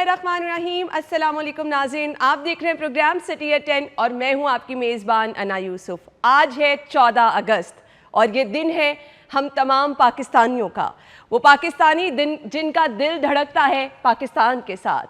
बिस्मिल्लाहिर्रहमानिर्रहीम। अस्सलाम वालेकुम नाज़रीन, आप देख रहे हैं प्रोग्राम सिटी एट 10 और मैं हूं आपकी मेज़बान अना यूसुफ। आज है 14 अगस्त और ये दिन है हम तमाम पाकिस्तानियों का। वो पाकिस्तानी दिन जिनका दिल धड़कता है पाकिस्तान के साथ,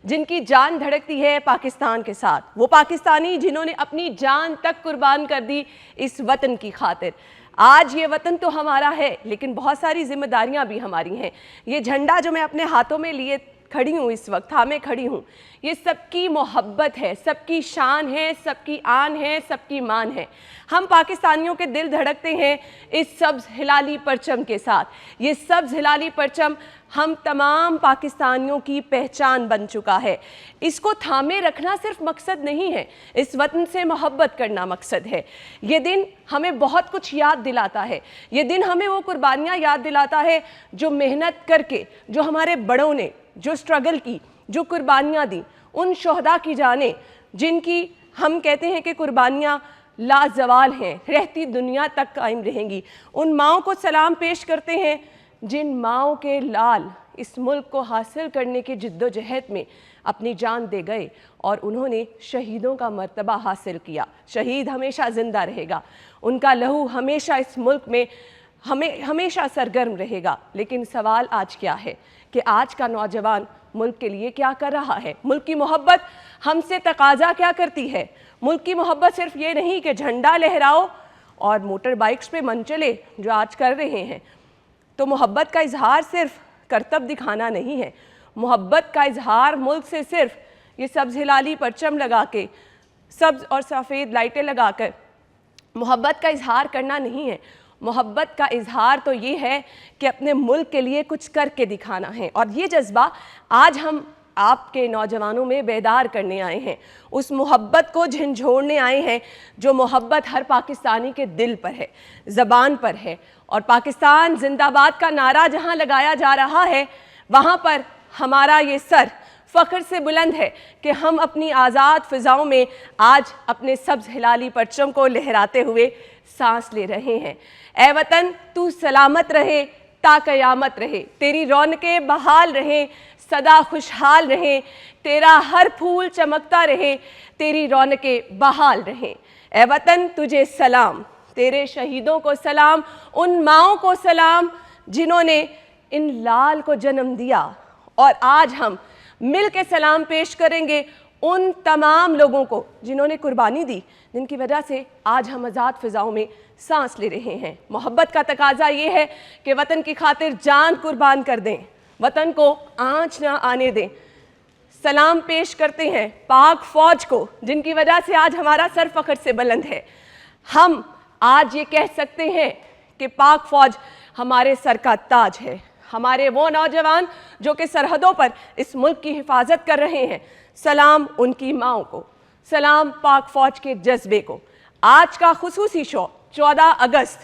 जिनकी जान धड़कती है पाकिस्तान के साथ, वो पाकिस्तानी जिन्होंने अपनी जान तक कुर्बान कर दी इस वतन की खातिर। आज ये वतन तो हमारा है लेकिन बहुत सारी जिम्मेदारियां भी हमारी हैं। ये झंडा जो मैं अपने हाथों में लिए खड़ी हूँ, इस वक्त थामे खड़ी हूँ, ये सबकी मोहब्बत है, सबकी शान है, सबकी आन है, सबकी मान है। हम पाकिस्तानियों के दिल धड़कते हैं इस सब्ज़ हिलाली परचम के साथ। ये सब्ज़ हिलाली परचम हम तमाम पाकिस्तानियों की पहचान बन चुका है। इसको थामे रखना सिर्फ मकसद नहीं है, इस वतन से मोहब्बत करना मकसद है। ये दिन हमें बहुत कुछ याद दिलाता है। ये दिन हमें वो कुर्बानियाँ याद दिलाता है जो मेहनत करके, जो हमारे बड़ों ने जो स्ट्रगल की, जो कुर्बानियाँ दी, उन शोहदा की जानें जिनकी हम कहते हैं कि कुर्बानियाँ लाजवाल हैं, रहती दुनिया तक कायम रहेंगी। उन माओं को सलाम पेश करते हैं जिन माओं के लाल इस मुल्क को हासिल करने की जिद्दोजहद में अपनी जान दे गए और उन्होंने शहीदों का मर्तबा हासिल किया। शहीद हमेशा ज़िंदा रहेगा, उनका लहू हमेशा इस मुल्क में हमेशा सरगर्म रहेगा। लेकिन सवाल आज क्या है कि आज का नौजवान मुल्क के लिए क्या कर रहा है? मुल्क की मोहब्बत हमसे तकाजा क्या करती है? मुल्क की मोहब्बत सिर्फ ये नहीं कि झंडा लहराओ और मोटर बाइक्स पे मन चले जो आज कर रहे हैं। तो मोहब्बत का इजहार सिर्फ करतब दिखाना नहीं है। मोहब्बत का इजहार मुल्क से सिर्फ ये सब्ज़ हिलाली परचम लगा के, सब्ज़ और सफ़ेद लाइटें लगा कर मोहब्बत का इजहार करना नहीं है। मोहब्बत का इजहार तो ये है कि अपने मुल्क के लिए कुछ करके दिखाना है। और ये जज्बा आज हम आपके नौजवानों में बेदार करने आए हैं। उस मोहब्बत को झंझोड़ने आए हैं जो मोहब्बत हर पाकिस्तानी के दिल पर है, ज़बान पर है। और पाकिस्तान जिंदाबाद का नारा जहां लगाया जा रहा है, वहां पर हमारा ये सर फ़ख्र से बुलंद है कि हम अपनी आज़ाद फ़िज़ाओं में आज अपने सब्ज़ हिलाली परचम को लहराते हुए सांस ले रहे हैं। ए वतन, तू सलामत रहे ता क़यामत रहे, तेरी रौनकें बहाल रहें, सदा खुशहाल रहें, तेरा हर फूल चमकता रहे, तेरी रौनकें बहाल रहें। ए वतन, तुझे सलाम, तेरे शहीदों को सलाम, उन माओं को सलाम जिन्होंने इन लाल को जन्म दिया। और आज हम मिल के सलाम पेश करेंगे उन तमाम लोगों को जिन्होंने कुर्बानी दी, जिनकी वजह से आज हम आज़ाद फ़िज़ाओं में सांस ले रहे हैं। मोहब्बत का तकाजा ये है कि वतन की खातिर जान कुर्बान कर दें, वतन को आँच ना आने दें। सलाम पेश करते हैं पाक फ़ौज को जिनकी वजह से आज हमारा सर फ़ख्र से बुलंद है। हम आज ये कह सकते हैं कि पाक फ़ौज हमारे सर का ताज है। हमारे वो नौजवान जो कि सरहदों पर इस मुल्क की हिफाजत कर रहे हैं, सलाम उनकी माओं को, सलाम पाक फ़ौज के जज्बे को। आज का खुसूसी शो 14 अगस्त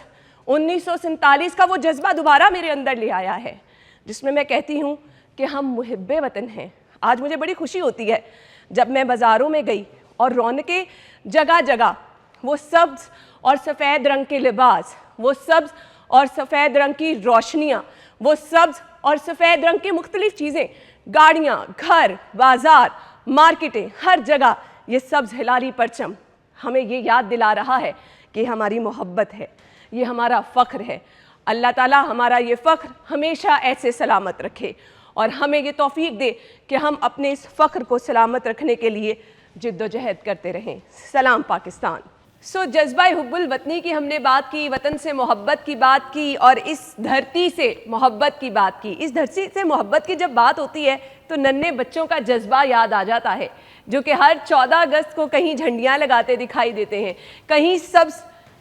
1947 का वो जज्बा दोबारा मेरे अंदर ले आया है जिसमें मैं कहती हूँ कि हम मुहिब्बे वतन हैं। आज मुझे बड़ी खुशी होती है जब मैं बाज़ारों में गई और रौनकें जगह जगह, वो सब्ज़ और सफ़ेद रंग के लिबास, वो सब्ज़ और सफ़ेद रंग की रोशनियाँ, वो सब्ज़ और सफ़ेद रंग की मुख्तलिफ़ चीज़ें, गाड़ियाँ, घर, बाज़ार, मार्केटें, हर जगह ये सब्ज़ हिलाली परचम हमें ये याद दिला रहा है कि हमारी मोहब्बत है, ये हमारा फ़ख्र है। अल्लाह ताला हमारा ये फ़ख्र हमेशा ऐसे सलामत रखे और हमें ये तौफ़ीक दे कि हम अपने इस फ़ख्र को सलामत रखने के लिए जिद्दोजहद करते रहें। सलाम पाकिस्तान। जज्बा हुब्बुल वतनी की हमने बात की, वतन से मोहब्बत की बात की और इस धरती से मोहब्बत की बात की। इस धरती से मोहब्बत की जब बात होती है तो नन्हे बच्चों का जज्बा याद आ जाता है जो कि हर 14 अगस्त को कहीं झंडियाँ लगाते दिखाई देते हैं, कहीं सब्ज़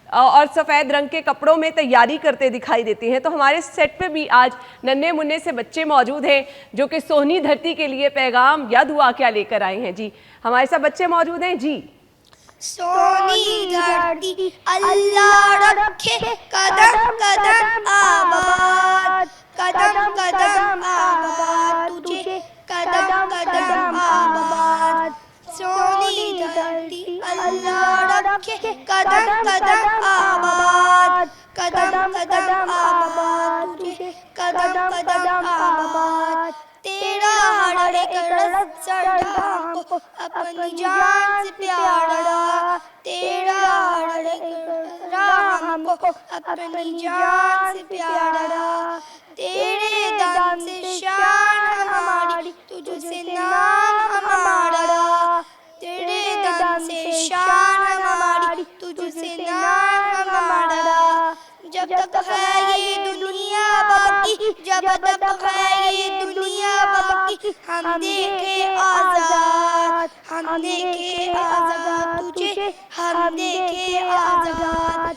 और सफ़ेद रंग के कपड़ों में तैयारी करते दिखाई देते हैं। तो हमारे सेट पे भी आज नन्हे मुन्ने से बच्चे मौजूद हैं जो कि सोहनी धरती के लिए पैगाम या दुआ क्या लेकर आए हैं। जी, हमारे साथ बच्चे मौजूद हैं। जी, सोनी धरती अल्लाह रखे कदम कदम आबाद, कदम कदम आबाद, तुझे कदम कदम आबाद। सोनी धरती अल्लाह रखे कदम कदम आबाद, कदम कदम आबाद, तुझे कदम कदम आबाद। तेरा हर एक दर्द हमको अपनी जान से प्यारा, तेरा दर्द हमको अपनी जान से प्यारा, तेरे दम से शान हमारी, तुझसे नाम हमारा, तेरे दम से शान हमारी, तुझसे नाम हमारा। जब तक है ये दुनिया बाकी, जब तक है ये दुनिया बाकी, हम देखे आजाद, हम देखे आजाद तुझे, हम देखे आजाद।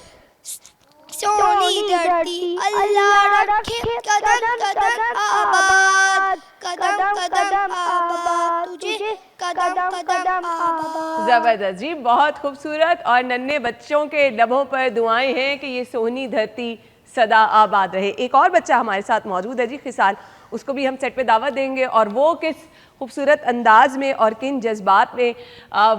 सोनी धरती अल्लाह रखे कदम कदम आबाद, कदम कदम आबाद तुझे, कदम कदम आबाद। जबरदस्त जी, बहुत खूबसूरत। और नन्हे बच्चों के लबों पर दुआएं हैं कि ये सोनी धरती सदा आबाद रहे। एक और बच्चा हमारे साथ मौजूद है जी, खिसाल, उसको भी हम सेट पे दावत देंगे और वो किस खूबसूरत अंदाज में और किन जज्बात में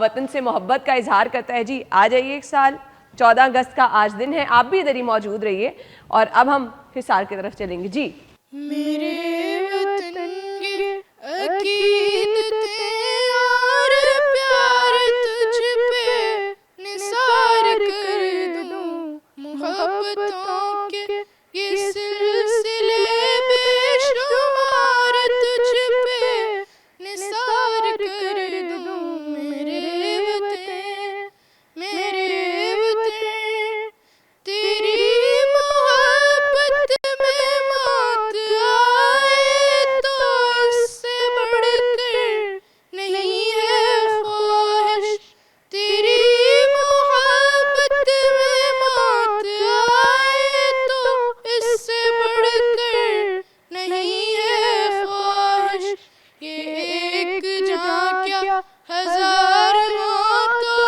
वतन से मोहब्बत का इजहार करता है जी। आ जाइए, एक साल 14 अगस्त का आज दिन है, आप भी इधर ही मौजूद रहिए और अब हम हिसार की तरफ चलेंगे जी। मेरे वतन के अकीदत और प्यार तुझ पे निसार कर दूं, मोहब्बतों के ये सिलसिले बेशुमार तुझ पे निसार कर दूं। मेरे वतन, मेरे वतन, तेरी मोहब्बत में मौत आए तो इससे बढ़कर नहीं है ख्वाहिश, तेरी मोहब्बत में मौत आए तो इससे बढ़कर नहीं है ख्वाहिश। ये एक जहाँ क्या हजार मौतों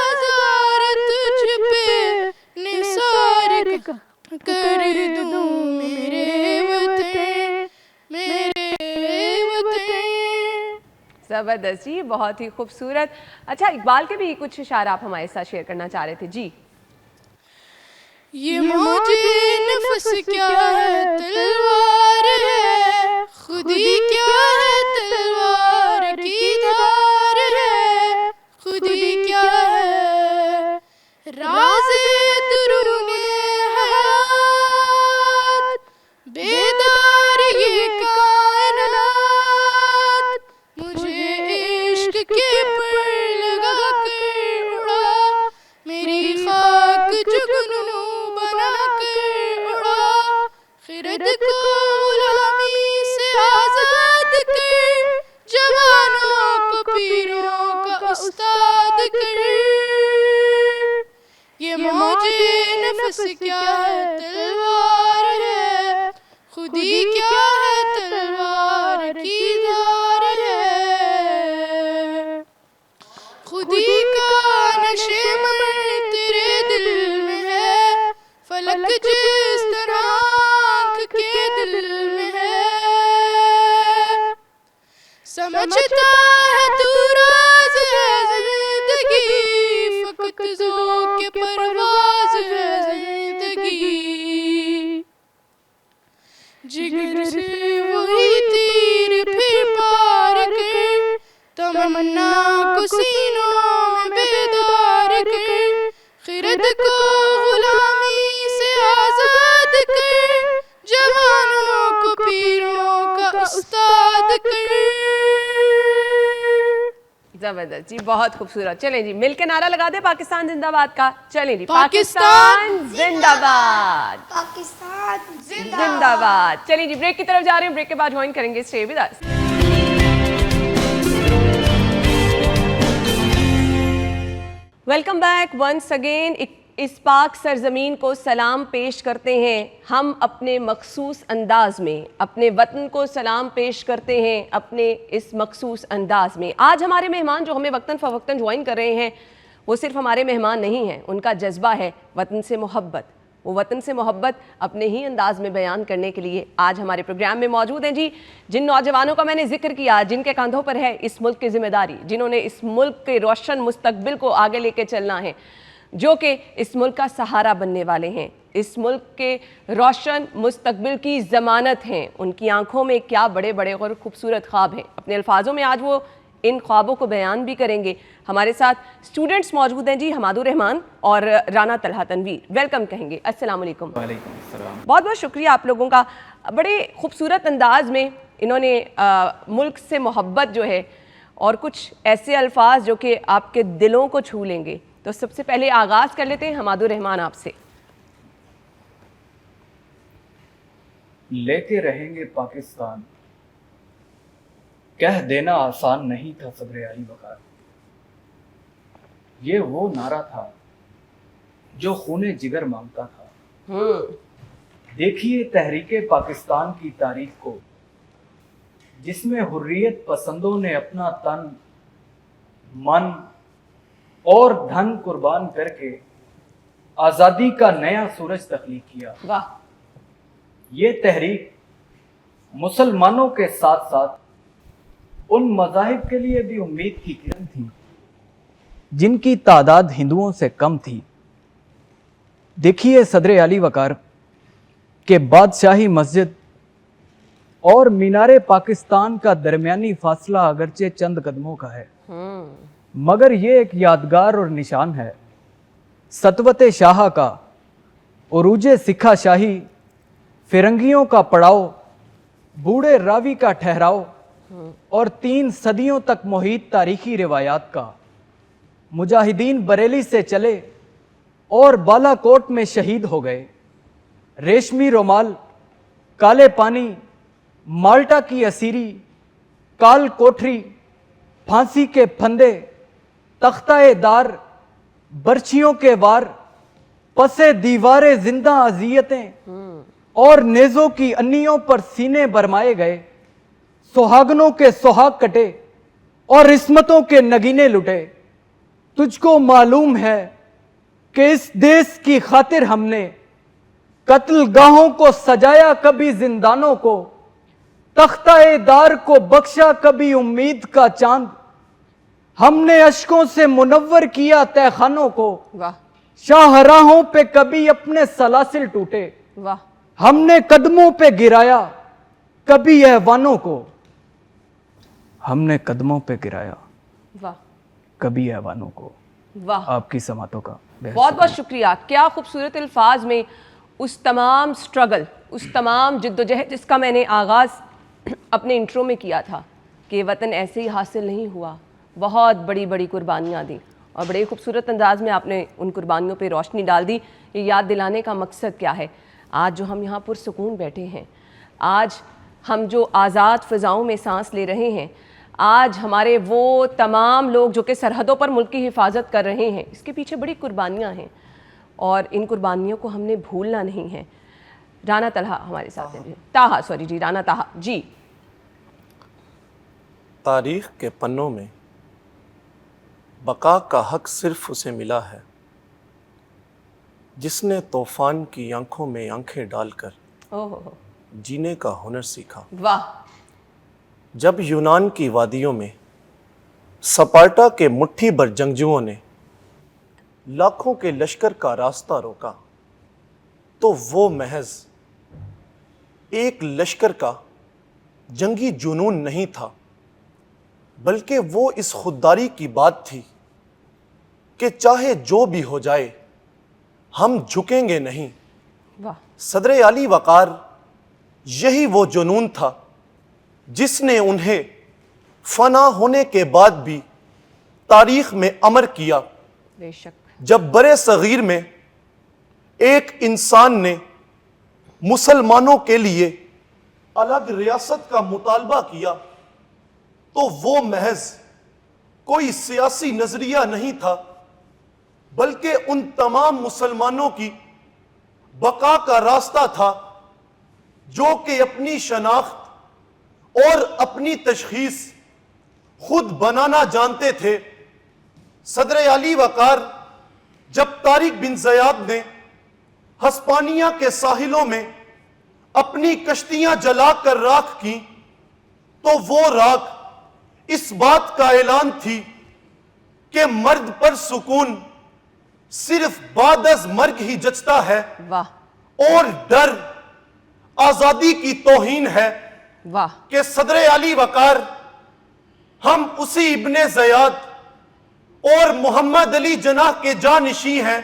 हजार तुझ पे निसार कर दूं। मेरे वतन, मेरे वतन। ज़बरदस्त जी, बहुत ही खूबसूरत। अच्छा, इकबाल के भी कुछ इशारे आप हमारे साथ शेयर करना चाह रहे थे जी। ये मौजे नफ्स क्या है तलवार है, खुद ही क्या है तलवार की धार है, खुद ही क्या है राज़े दुरूने हयात, बेदार ये कायनात, मुझे इश्क के पर लगा कर उड़ा, मेरी खाक जुगनू बना कर उड़ा, खिरद को गुलामी से आजाद कर, जवानों को पीरों का उस्ताद कर। ये मौजे नफ्स क्या है तलवार है, खुद ही क्या है तलवार की धार है, खुद ही का नशे में तेरे दिल में है, फलक जिस तरह आँख के दिल में है, समझता है तू राज है जिंदगी, फकत ज़ौक़ परवाज़ है जिंदगी, जिगर से वही तीर फिर पार कर, तमन्ना को सीनों में बेदार कर, खिरद को गुलामी से आजाद कर, जवानों को पीरों का उस्ताद कर। ज़बरदस्त जी, बहुत खूबसूरत। चलें जी, मिलकर नारा लगा दे पाकिस्तान जिंदाबाद का। चलें जी, पाकिस्तान जिंदाबाद, पाकिस्तान जिंदाबाद। चलिए जी, ब्रेक की तरफ जा रहे हैं, ब्रेक के बाद ज्वाइन करेंगे stay with us. Welcome back once again. इस पाक सरजमीन को सलाम पेश करते हैं हम अपने मखसूस अंदाज में, अपने वतन को सलाम पेश करते हैं अपने इस मखसूस अंदाज में। आज हमारे मेहमान जो हमें वक्तन फ़वक्तन ज्वाइन कर रहे हैं, वो सिर्फ हमारे मेहमान नहीं हैं, उनका जज्बा है वतन से मोहब्बत। वो वतन से मोहब्बत अपने ही अंदाज में बयान करने के लिए आज हमारे प्रोग्राम में मौजूद हैं जी। जिन नौजवानों का मैंने जिक्र किया, जिनके कंधों पर है इस मुल्क की जिम्मेदारी, जिन्होंने इस मुल्क के रोशन मुस्तकबिल को आगे लेके चलना है, जो कि इस मुल्क का सहारा बनने वाले हैं, इस मुल्क के रोशन मुस्तकबिल की ज़मानत हैं। उनकी आंखों में क्या बड़े बड़े और खूबसूरत ख्वाब हैं। अपने अल्फाजों में आज वो इन ख्वाबों को बयान भी करेंगे। हमारे साथ स्टूडेंट्स मौजूद हैं जी, हमादुर रहमान और राना तलहा तनवीर। वेलकम कहेंगे। अस्सलाम वालेकुम। वालेकुम अस्सलाम। बहुत बहुत शुक्रिया आप लोगों का। बड़े खूबसूरत अंदाज में इन्होंने मुल्क से मोहब्बत जो है और कुछ ऐसे अल्फाज जो कि आपके दिलों को छू लेंगे। तो सबसे पहले आगाज़ कर लेते हैं हमादुर रहमान आपसे। लेते रहेंगे पाकिस्तान, कह देना आसान नहीं था सब्र अली वकार। ये वो नारा था जो खूने जिगर मांगता था। देखिए तहरीके पाकिस्तान की तारीख को, जिसमें हुर्रियत पसंदों ने अपना तन, मन और धन कुर्बान करके आज़ादी का नया सूरज तख्लीक किया। वाह। ये तहरीक मुसलमानों के साथ साथ उन मज़ाहिब के लिए भी उम्मीद की किरण थी जिनकी तादाद हिंदुओं से कम थी। देखिए सदर अली वकार के बादशाही मस्जिद और मीनारे पाकिस्तान का दरमियानी फासला अगरचे चंद कदमों का है, मगर ये एक यादगार और निशान है सतवत शाह का, उरूजे सिखा शाही, फिरंगियों का पड़ाव, बूढ़े रावी का ठहराव और 3 सदियों तक मोहित तारीखी रिवायात का। मुजाहिदीन बरेली से चले और बालाकोट में शहीद हो गए। रेशमी रोमाल, काले पानी, माल्टा की असीरी, काल कोठरी, फांसी के फंदे, तख्ताए दार, बर्छियों के वार, पसे दीवारे जिंदा अजियतें और नेजों की अन्नियों पर सीने बरमाए गए। सुहागनों के सुहाग कटे और इस्मतों के नगीने लुटे। तुझको मालूम है कि इस देश की खातिर हमने कत्ल गाहों को सजाया कभी जिंदानों को, तख्ताए दार को बख्शा कभी उम्मीद का चांद, हमने अश्कों से मुनव्वर किया तहखानों को। वाह। शाहराहों पे कभी अपने सलासिल टूटे, वाह। हमने कदमों पे गिराया कभी ऐवानों को। हमने कदमों पे गिराया वाह। कभी ऐवानों को। वाह। आपकी समातों का बहुत बहुत शुक्रिया। क्या खूबसूरत अल्फाज में उस तमाम स्ट्रगल, उस तमाम जिद्दोजहद जिसका मैंने आगाज़ अपने इंट्रो में किया था कि वतन ऐसे ही हासिल नहीं हुआ, बहुत बड़ी बड़ी कुर्बानियाँ दी और बड़े खूबसूरत अंदाज में आपने उन कुर्बानियों पे रोशनी डाल दी। ये याद दिलाने का मकसद क्या है, आज जो हम यहाँ पुरसुकून बैठे हैं, आज हम जो आज़ाद फ़िज़ाओं में सांस ले रहे हैं, आज हमारे वो तमाम लोग जो कि सरहदों पर मुल्क की हिफाजत कर रहे हैं, इसके पीछे बड़ी कुर्बानियाँ हैं और इन कुर्बानियों को हमने भूलना नहीं है। राना तलहा हमारे साथ हैं। ताहा, सॉरी जी, राना ताहा जी। तारीख़ के पन्नों में बका का हक सिर्फ उसे मिला है जिसने तूफ़ान की आंखों में आंखें डालकर ओहो, जीने का हुनर सीखा। वाह। जब यूनान की वादियों में स्पार्टा के मुट्ठी भर जंगजुओं ने लाखों के लश्कर का रास्ता रोका, तो वो महज एक लश्कर का जंगी जुनून नहीं था, बल्कि वो इस खुददारी की बात थी कि चाहे जो भी हो जाए हम झुकेंगे नहीं। वाह। सदर अली वकार यही वो जुनून था जिसने उन्हें फना होने के बाद भी तारीख में अमर किया। बेशक। जब बड़े सगीर में एक इंसान ने मुसलमानों के लिए अलग रियासत का मुतालबा किया, तो वो महज कोई सियासी नजरिया नहीं था, बल्कि उन तमाम मुसलमानों की बका का रास्ता था जो कि अपनी शनाख्त और अपनी तशखीस खुद बनाना जानते थे। सदर अली वकार जब तारिक बिन ज़याद ने हस्पानिया के साहिलों में अपनी कश्तियां जलाकर राख की, तो वो राख इस बात का ऐलान थी कि मर्द पर सुकून सिर्फ बादज मर्ग ही जचता है। वाह। और डर आजादी की तौहीन है। वाह। कि सदर अली वकार हम उसी इब्ने ज़याद और मोहम्मद अली जनाह के जानिशी हैं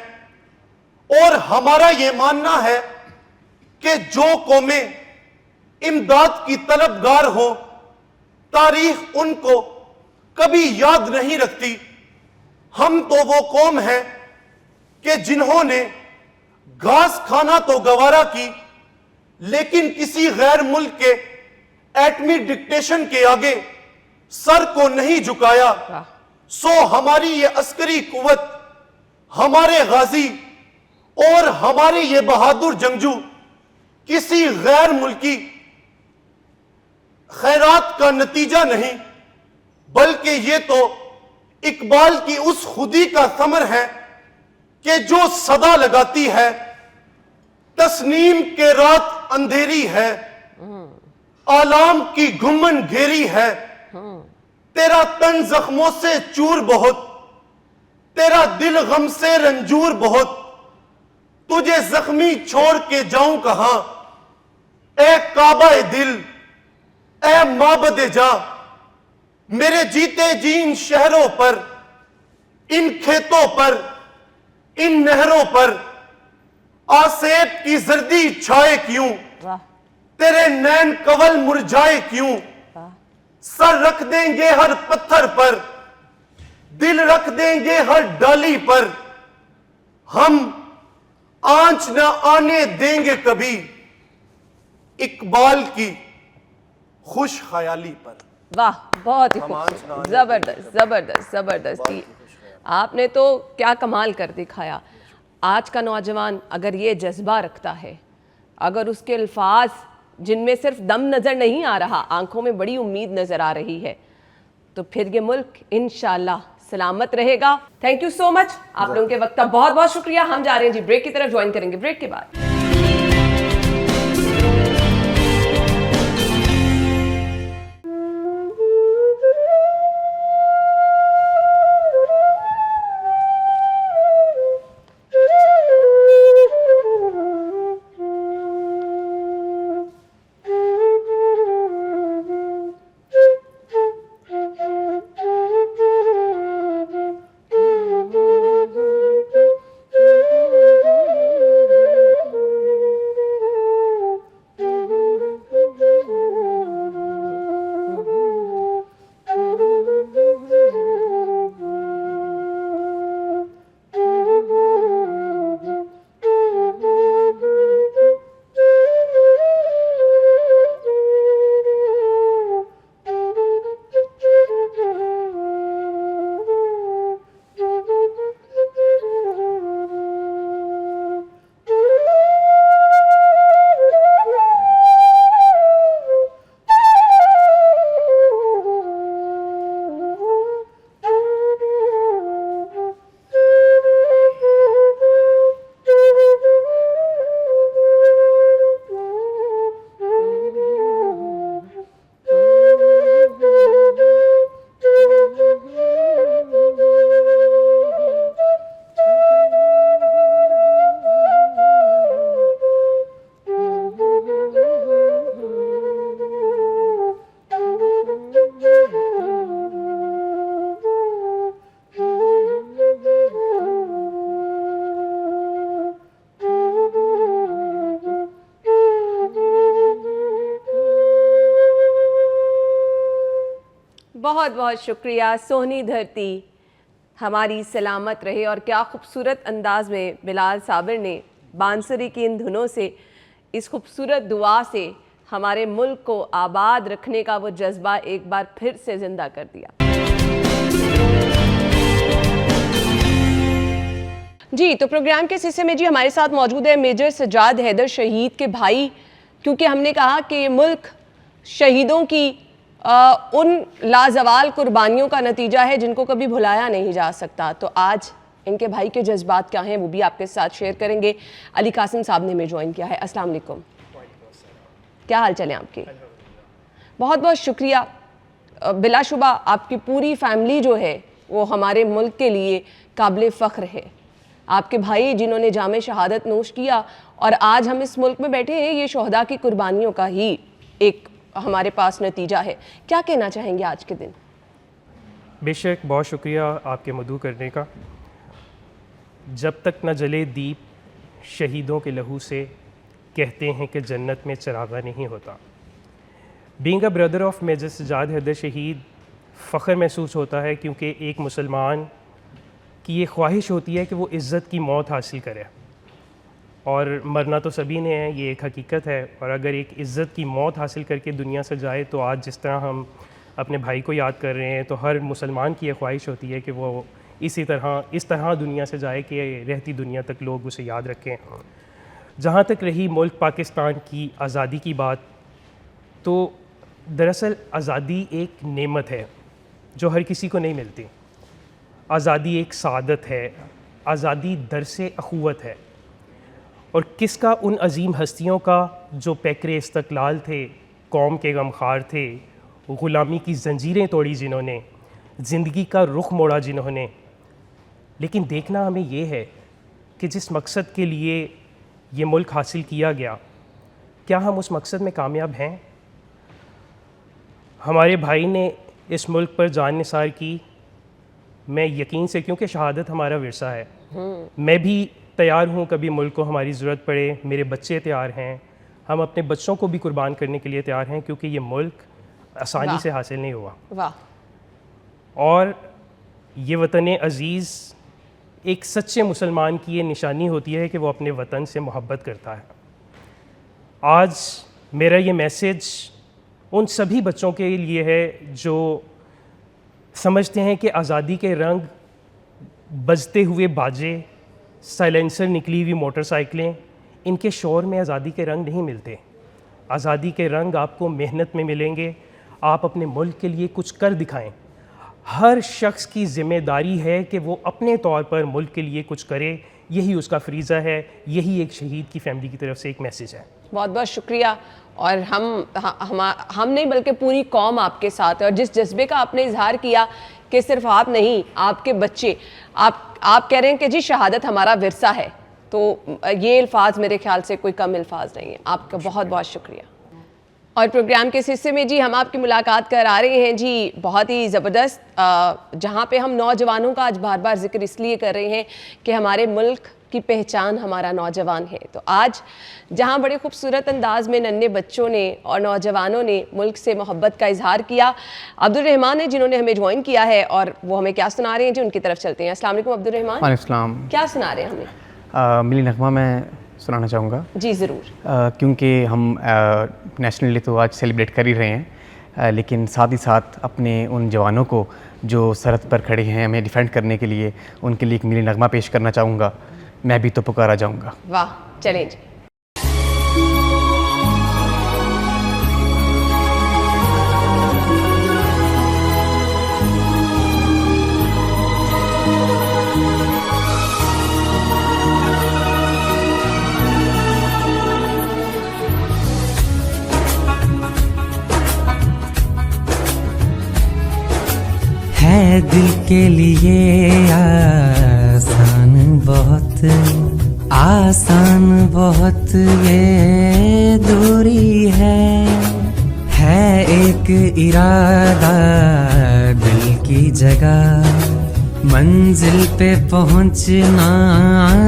और हमारा यह मानना है कि जो कौमें इमदाद की तलबगार हो, तारीख उनको कभी याद नहीं रखती। हम तो वो कौम है कि जिन्होंने घास खाना तो गवारा की, लेकिन किसी गैर मुल्क के एटमी डिक्टेशन के आगे सर को नहीं झुकाया। सो हमारी ये अस्करी कुव्वत, हमारे गाजी और हमारे ये बहादुर जंगजू किसी गैर मुल्की खैरात का नतीजा नहीं, बल्कि ये तो इकबाल की उस खुदी का समर है कि जो सदा लगाती है, तस्नीम के रात अंधेरी है, आलाम की घुमन घेरी है, तेरा तन जख्मों से चूर बहुत, तेरा दिल गम से रंजूर बहुत, तुझे जख्मी छोड़ के जाऊं कहां, ए काबा दिल, ए माबद जा, मेरे जीते जी इन शहरों पर, इन खेतों पर, इन नहरों पर आसेब की जर्दी छाए क्यों, तेरे नैन कवल मुरझाए क्यों, सर रख देंगे हर पत्थर पर, दिल रख देंगे हर डाली पर, हम आंच न आने देंगे कभी इकबाल की खुश ख्याली पर। वाह, बहुत ही खूबसूरत, जबरदस्त जबरदस्त जबरदस्त। ये आपने तो क्या कमाल कर दिखाया। आज का नौजवान अगर ये जज्बा रखता है, अगर उसके अल्फाज जिनमें सिर्फ दम नज़र नहीं आ रहा, आंखों में बड़ी उम्मीद नज़र आ रही है, तो फिर ये मुल्क इंशाल्लाह सलामत रहेगा। थैंक यू सो मच, आप लोगों के वक्त का बहुत बहुत शुक्रिया। हम जा रहे हैं जी ब्रेक की तरफ, ज्वाइन करेंगे ब्रेक के बाद। बहुत बहुत शुक्रिया। सोहनी धरती हमारी सलामत रहे। और क्या खूबसूरत अंदाज में बिलाल साबिर ने बांसुरी की इन धुनों से, इस खूबसूरत दुआ से हमारे मुल्क को आबाद रखने का वो जज्बा एक बार फिर से जिंदा कर दिया। जी, तो प्रोग्राम के इस हिस्से में जी हमारे साथ मौजूद है मेजर सजाद हैदर, शहीद के भाई, क्योंकि हमने कहा कि ये मुल्क शहीदों की उन लाजवाल कुर्बानियों का नतीजा है जिनको कभी भुलाया नहीं जा सकता। तो आज इनके भाई के जज्बात क्या हैं वो भी आपके साथ शेयर करेंगे। अली कासिम साहब ने हमें ज्वाइन किया है। अस्सलाम वालेकुम, क्या हाल चाल है आपके? बहुत बहुत शुक्रिया। बिलाशुबा आपकी पूरी फैमिली जो है वो हमारे मुल्क के लिए काबिल फ़ख्र है। आपके भाई जिन्होंने जामे शहादत नोश किया और आज हम इस मुल्क में बैठे हैं, ये शोहदा की कुर्बानियों का ही एक हमारे पास नतीजा है। क्या कहना चाहेंगे आज के दिन? बेशक बहुत शुक्रिया आपके मदू करने का। जब तक न जले दीप शहीदों के लहू से, कहते हैं कि जन्नत में चरागा नहीं होता। Being a brother of major Sajjad Haider शहीद फ़ख्र महसूस होता है, क्योंकि एक मुसलमान की ये ख्वाहिश होती है कि वो इज़्ज़त की मौत हासिल करे, और मरना तो सभी ने है, ये एक हकीकत है। और अगर एक इज़्ज़त की मौत हासिल करके दुनिया से जाए, तो आज जिस तरह हम अपने भाई को याद कर रहे हैं, तो हर मुसलमान की ये ख्वाहिश होती है कि वो इस तरह दुनिया से जाए कि रहती दुनिया तक लोग उसे याद रखें। जहाँ तक रही मुल्क पाकिस्तान की आज़ादी की बात, तो दरअसल आज़ादी एक नेमत है जो हर किसी को नहीं मिलती। आज़ादी एक सादत है, आज़ादी दरसे अखुवत है। और किसका उन अजीम हस्तियों का जो पैकरे इस्तक़लाल थे, कौम के गमखार थे, ग़ुलामी की जंजीरें तोड़ी जिन्होंने, ज़िंदगी का रुख मोड़ा जिन्होंने। लेकिन देखना हमें ये है कि जिस मकसद के लिए ये मुल्क हासिल किया गया, क्या हम उस मकसद में कामयाब हैं? हमारे भाई ने इस मुल्क पर जान निसार की। मैं यकीन से, क्योंकि शहादत हमारा विरसा है, मैं भी तैयार हूँ कभी मुल्क को हमारी ज़रूरत पड़े। मेरे बच्चे तैयार हैं, हम अपने बच्चों को भी कुर्बान करने के लिए तैयार हैं, क्योंकि ये मुल्क आसानी से हासिल नहीं हुआ। वाह। और ये वतन अज़ीज़ एक सच्चे मुसलमान की ये निशानी होती है कि वो अपने वतन से मोहब्बत करता है। आज मेरा ये मैसेज उन सभी बच्चों के लिए है जो समझते हैं कि आज़ादी के रंग बजते हुए बाजे, साइलेंसर निकली हुई मोटरसाइकिलें, इनके शोर में आज़ादी के रंग नहीं मिलते। आज़ादी के रंग आपको मेहनत में मिलेंगे। आप अपने मुल्क के लिए कुछ कर दिखाएं। हर शख्स की ज़िम्मेदारी है कि वो अपने तौर पर मुल्क के लिए कुछ करे। यही उसका फ़रीज़ा है, यही एक शहीद की फैमिली की तरफ से एक मैसेज है। बहुत बहुत शुक्रिया। और हम नहीं बल्कि पूरी कौम आपके साथ है। और जिस जज्बे का आपने इजहार किया कि सिर्फ आप नहीं, आपके बच्चे, आप कह रहे हैं कि जी शहादत हमारा विरसा है, तो ये अल्फाज मेरे ख्याल से कोई कम अल्फाज नहीं है। आपका बहुत बहुत शुक्रिया। और प्रोग्राम के इस हिस्से में जी हम आपकी मुलाकात करा रहे हैं जी बहुत ही ज़बरदस्त, जहाँ पे हम नौजवानों का आज बार बार जिक्र इसलिए कर रहे हैं कि हमारे मुल्क की पहचान हमारा नौजवान है। तो आज जहाँ बड़े खूबसूरत अंदाज में नन्हे बच्चों ने और नौजवानों ने मुल्क से मोहब्बत का इजहार किया, अब्दुल रहमान है जिन्होंने हमें ज्वाइन किया है, और वो हमें क्या सुना रहे हैं जी, उनकी तरफ चलते हैं। अस्सलाम वालेकुम अब्दुल रहमान। वालेकुम। क्या सुना रहे हैं हमें? मिली नगमा मैं सुनाना चाहूँगा जी ज़रूर। क्योंकि हम नेशनली तो आज सेलिब्रेट कर ही रहे हैं, लेकिन साथ ही साथ अपने उन जवानों को जो सरहद पर खड़े हैं हमें डिफेंड करने के लिए, उनके लिए एक मिली नगमा पेश करना चाहूँगा, मैं भी तो पुकारा जाऊँगा। वाह, चलें जी। है दिल के लिए आसान बहुत ये दूरी है एक इरादा दिल की जगह, मंजिल पे पहुंचना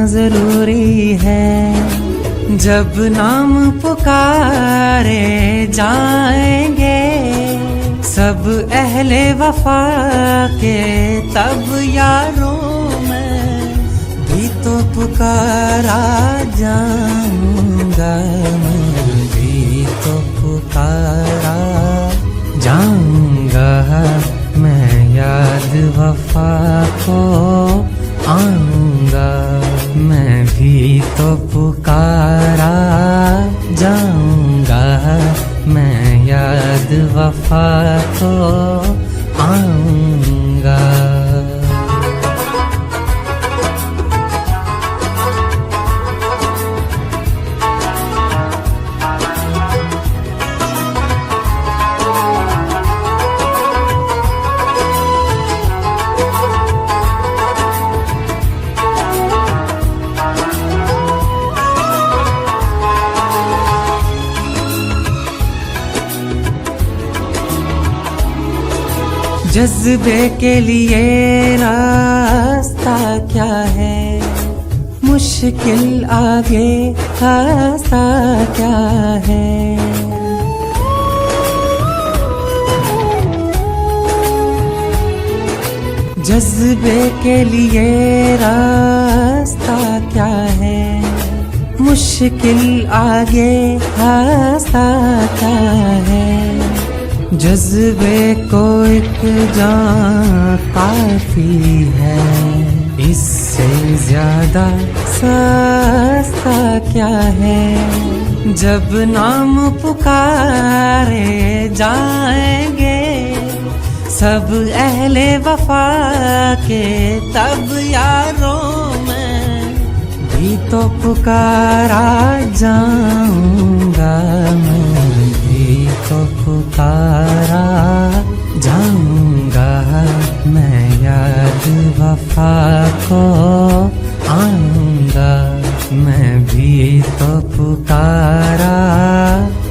जरूरी है। जब नाम पुकारे जाएंगे सब अहले वफा के, तब यारों में भी तो पुकारा जाऊंगा, मैं भी तो पुकारा जाऊंगा, मैं याद वफा को आऊंगा, मैं भी तो पुकारा जाऊंगा, मैं याद वफा को आऊंगा। जज्बे के लिए रास्ता क्या है, मुश्किल आगे रास्ता क्या है। जज्बे के लिए रास्ता क्या है, मुश्किल आगे रास्ता क्या है। जज्बे को एक जान काफी है, इससे ज्यादा सस्ता क्या है। जब नाम पुकारे जाएंगे सब अहले वफा के, तब यारों में भी तो पुकारा जाऊंगा, मैं भी तो पुकारा जाऊंगा। मैं याद वफा को आऊंगा, मैं भी तो पुकारा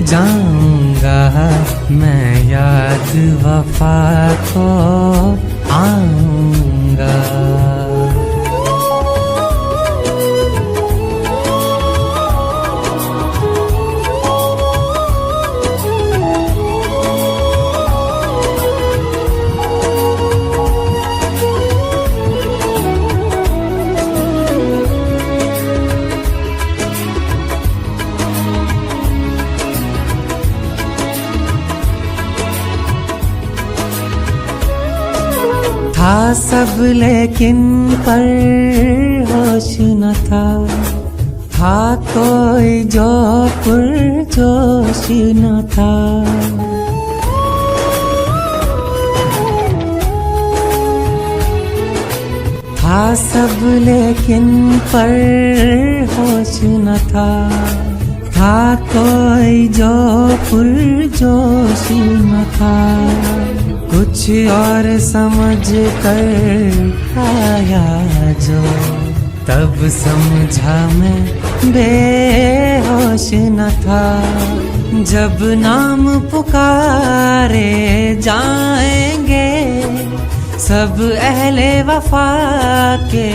जाऊंगा। मैं याद वफा को आऊंगा। था सब लेकिन पर होश न था कोई जो पुरजोश न था। था सब लेकिन पर होश न था कोई जो पुरजोश न था। कुछ और समझ कर आया जो, तब समझा मैं बेहोश न था। जब नाम पुकारे जाएंगे सब अहले वफा के,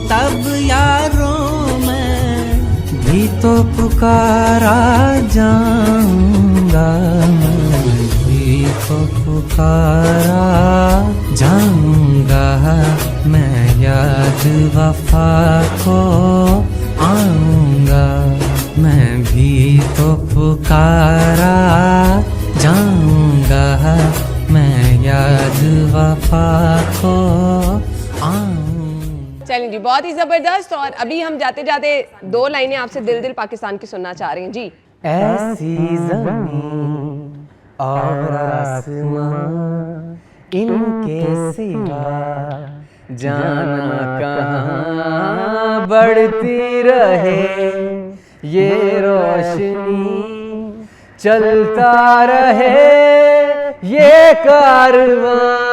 तब यारों में भी तो पुकारा जाऊंगा, मैं भी तो पुकारा जाऊंगा। मैं याद वफा को आऊंगा, मैं भी तो पुकारा जाऊंगा। मैं याद वफा को आऊंगा। चलें जी, बहुत ही ज़बरदस्त। और अभी हम जाते जाते दो लाइनें आपसे दिल दिल पाकिस्तान की सुनना चाह रहे हैं जी। ऐसी ज़मीं और आसमां इनके सिवा जाना कहाँ, बढ़ती रहे ये रोशनी, चलता रहे ये कारवां।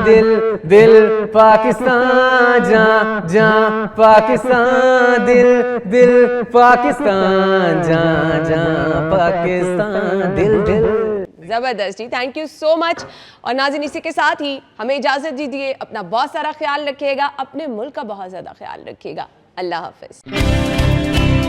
दिल दिल पाकिस्तान जा जा पाकिस्तान, दिल दिल पाकिस्तान जा जा पाकिस्तान, दिल दिल। ज़बरदस्त जी, थैंक यू सो मच। और नाज़रीन, इसी के साथ ही हमें इजाज़त दीजिए। अपना बहुत सारा ख्याल रखिएगा, अपने मुल्क का बहुत ज़्यादा ख्याल रखिएगा। अल्लाह हाफ़िज़।